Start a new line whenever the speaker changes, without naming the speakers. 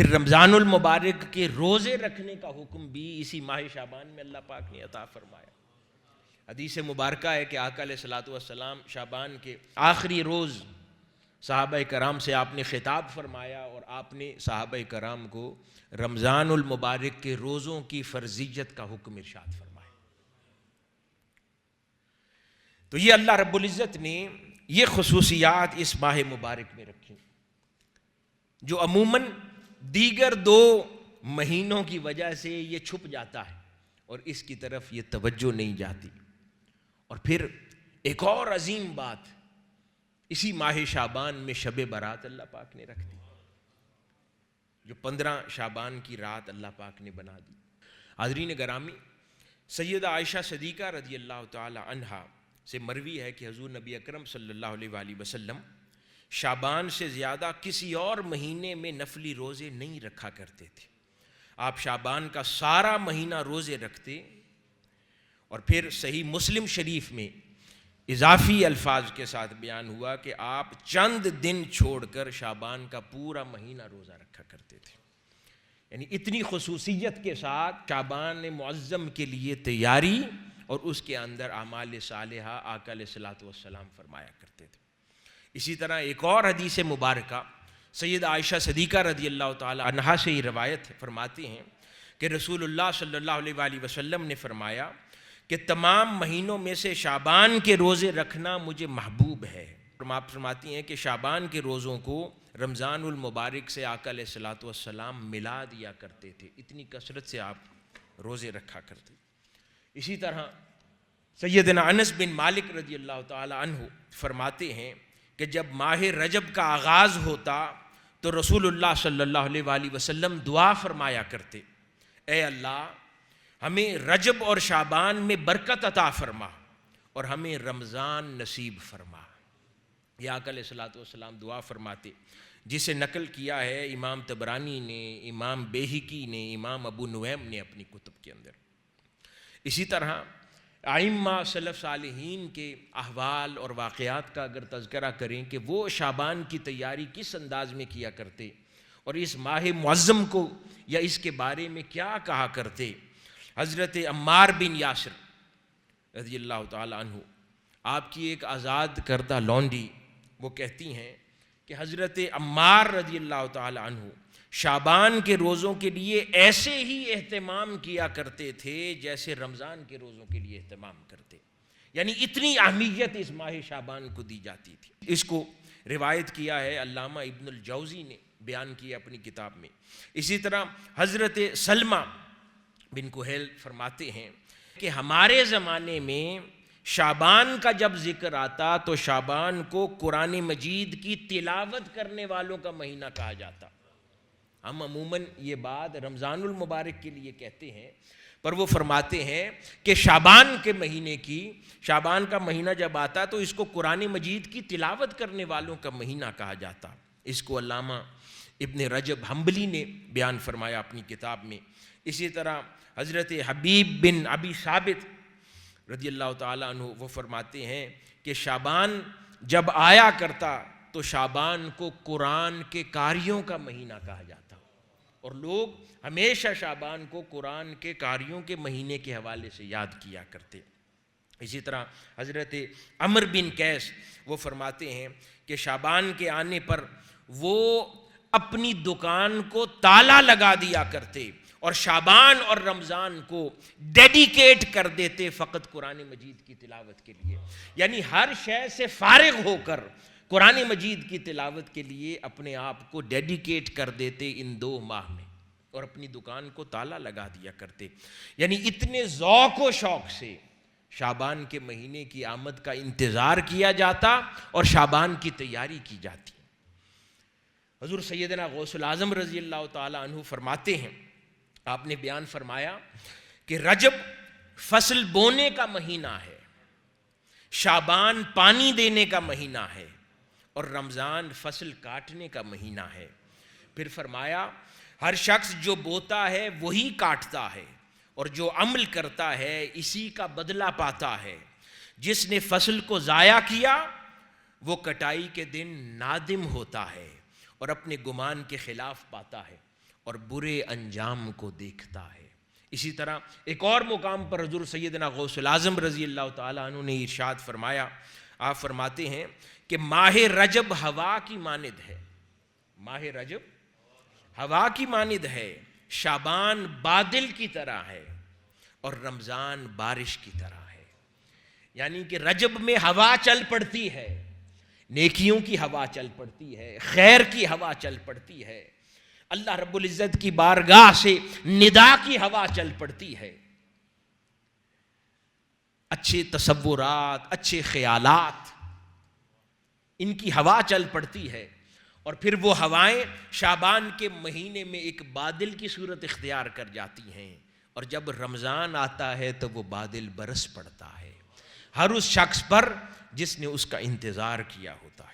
پھر رمضان المبارک کے روزے رکھنے کا حکم بھی اسی ماہ شعبان میں اللہ پاک نے عطا فرمایا۔ حدیث مبارکہ ہے کہ آقا علیہ الصلوۃ والسلام شعبان کے آخری روز صحابہ کرام سے آپ نے خطاب فرمایا اور آپ نے صحابہ کرام کو رمضان المبارک کے روزوں کی فرضیت کا حکم ارشاد فرمایا۔ تو یہ اللہ رب العزت نے یہ خصوصیات اس ماہ مبارک میں رکھی جو عموماً دیگر دو مہینوں کی وجہ سے یہ چھپ جاتا ہے اور اس کی طرف یہ توجہ نہیں جاتی۔ اور پھر ایک اور عظیم بات، اسی ماہ شعبان میں شب برات اللہ پاک نے رکھ دی، جو 15 شعبان کی رات اللہ پاک نے بنا دی۔ حاضرین گرامی، سیدہ عائشہ صدیقہ رضی اللہ تعالی عنہا سے مروی ہے کہ حضور نبی اکرم صلی اللہ علیہ وآلہ وسلم شعبان سے زیادہ کسی اور مہینے میں نفلی روزے نہیں رکھا کرتے تھے۔ آپ شعبان کا سارا مہینہ روزے رکھتے، اور پھر صحیح مسلم شریف میں اضافی الفاظ کے ساتھ بیان ہوا کہ آپ چند دن چھوڑ کر شعبان کا پورا مہینہ روزہ رکھا کرتے تھے۔ یعنی اتنی خصوصیت کے ساتھ شعبان معظم کے لیے تیاری اور اس کے اندر اعمال صالحہ آقا علیہ الصلوۃ والسلام فرمایا کرتے تھے۔ اسی طرح ایک اور حدیث مبارکہ سیدہ عائشہ صدیقہ رضی اللہ تعالی عنہا سے ہی روایت فرماتی ہیں کہ رسول اللہ صلی اللہ علیہ وآلہ وسلم نے فرمایا کہ تمام مہینوں میں سے شعبان کے روزے رکھنا مجھے محبوب ہے۔ آپ فرماتی ہیں کہ شعبان کے روزوں کو رمضان المبارک سے آقا علیہ الصلوۃ والسلام ملا دیا کرتے تھے، اتنی کثرت سے آپ روزے رکھا کرتے۔ اسی طرح سیدنا انس بن مالک رضی اللہ تعالی عنہ فرماتے ہیں کہ جب ماہ رجب کا آغاز ہوتا تو رسول اللہ صلی اللہ علیہ وآلہ وسلم دعا فرمایا کرتے، اے اللہ ہمیں رجب اور شعبان میں برکت عطا فرما اور ہمیں رمضان نصیب فرما۔ یہ آقا علیہ الصلوۃ والسلام دعا فرماتے، جسے نقل کیا ہے امام طبرانی نے، امام بیہقی نے، امام ابو نعیم نے اپنی کتب کے اندر۔ اسی طرح ائمہ سلف صالحین کے احوال اور واقعات کا اگر تذکرہ کریں کہ وہ شعبان کی تیاری کس انداز میں کیا کرتے اور اس ماہ معظم کو یا اس کے بارے میں کیا کہا کرتے، حضرت عمار بن یاسر رضی اللہ تعالی عنہ، آپ کی ایک آزاد کردہ لونڈی، وہ کہتی ہیں کہ حضرت عمار رضی اللہ تعالی عنہ شعبان کے روزوں کے لیے ایسے ہی اہتمام کیا کرتے تھے جیسے رمضان کے روزوں کے لیے اہتمام کرتے، یعنی اتنی اہمیت اس ماہ شعبان کو دی جاتی تھی۔ اس کو روایت کیا ہے علامہ ابن الجوزی نے، بیان کیا اپنی کتاب میں۔ اسی طرح حضرت سلمہ بن کہیل فرماتے ہیں کہ ہمارے زمانے میں شعبان کا جب ذکر آتا تو شعبان کو قرآن مجید کی تلاوت کرنے والوں کا مہینہ کہا جاتا۔ ہم عموماً یہ بات رمضان المبارک کے لیے کہتے ہیں، پر وہ فرماتے ہیں کہ شعبان کے مہینے کی، شعبان کا مہینہ جب آتا تو اس کو قرآن مجید کی تلاوت کرنے والوں کا مہینہ کہا جاتا۔ اس کو علامہ ابن رجب حنبلی نے بیان فرمایا اپنی کتاب میں۔ اسی طرح حضرت حبیب بن ابی ثابت رضی اللہ تعالیٰ عنہ وہ فرماتے ہیں کہ شعبان جب آیا کرتا تو شعبان کو قرآن کے قاریوں کا مہینہ کہا جاتا، اور لوگ ہمیشہ شعبان کو قرآن کے قاریوں کے مہینے کے حوالے سے یاد کیا کرتے۔ اسی طرح حضرت عمر بن قیس وہ فرماتے ہیں کہ شعبان کے آنے پر وہ اپنی دکان کو تالا لگا دیا کرتے اور شعبان اور رمضان کو ڈیڈیکیٹ کر دیتے فقط قرآن مجید کی تلاوت کے لیے، یعنی ہر شے سے فارغ ہو کر قرآن مجید کی تلاوت کے لیے اپنے آپ کو ڈیڈیکیٹ کر دیتے ان 2 ماہ میں، اور اپنی دکان کو تالا لگا دیا کرتے۔ یعنی اتنے ذوق و شوق سے شعبان کے مہینے کی آمد کا انتظار کیا جاتا اور شعبان کی تیاری کی جاتی۔ حضور سیدنا غوث العظم رضی اللہ تعالی عنہ فرماتے ہیں، آپ نے بیان فرمایا کہ رجب فصل بونے کا مہینہ ہے، شعبان پانی دینے کا مہینہ ہے، اور رمضان فصل کاٹنے کا مہینہ ہے۔ پھر فرمایا ہر شخص جو بوتا ہے وہی کاٹتا ہے، اور جو عمل کرتا ہے اسی کا بدلہ پاتا ہے۔ جس نے فصل کو ضائع کیا وہ کٹائی کے دن نادم ہوتا ہے اور اپنے گمان کے خلاف پاتا ہے، اور برے انجام کو دیکھتا ہے۔ اسی طرح ایک اور مقام پر حضور سیدنا غوث العظم رضی اللہ تعالیٰ عنہ نے ارشاد فرمایا، آپ فرماتے ہیں کہ ماہ رجب ہوا کی مانند ہے، ماہ رجب ہوا کی مانند ہے، شعبان بادل کی طرح ہے، اور رمضان بارش کی طرح ہے۔ یعنی کہ رجب میں ہوا چل پڑتی ہے، نیکیوں کی ہوا چل پڑتی ہے، خیر کی ہوا چل پڑتی ہے، اللہ رب العزت کی بارگاہ سے ندا کی ہوا چل پڑتی ہے، اچھے تصورات، اچھے خیالات، ان کی ہوا چل پڑتی ہے، اور پھر وہ ہوائیں شعبان کے مہینے میں ایک بادل کی صورت اختیار کر جاتی ہیں، اور جب رمضان آتا ہے تو وہ بادل برس پڑتا ہے ہر اس شخص پر جس نے اس کا انتظار کیا ہوتا ہے۔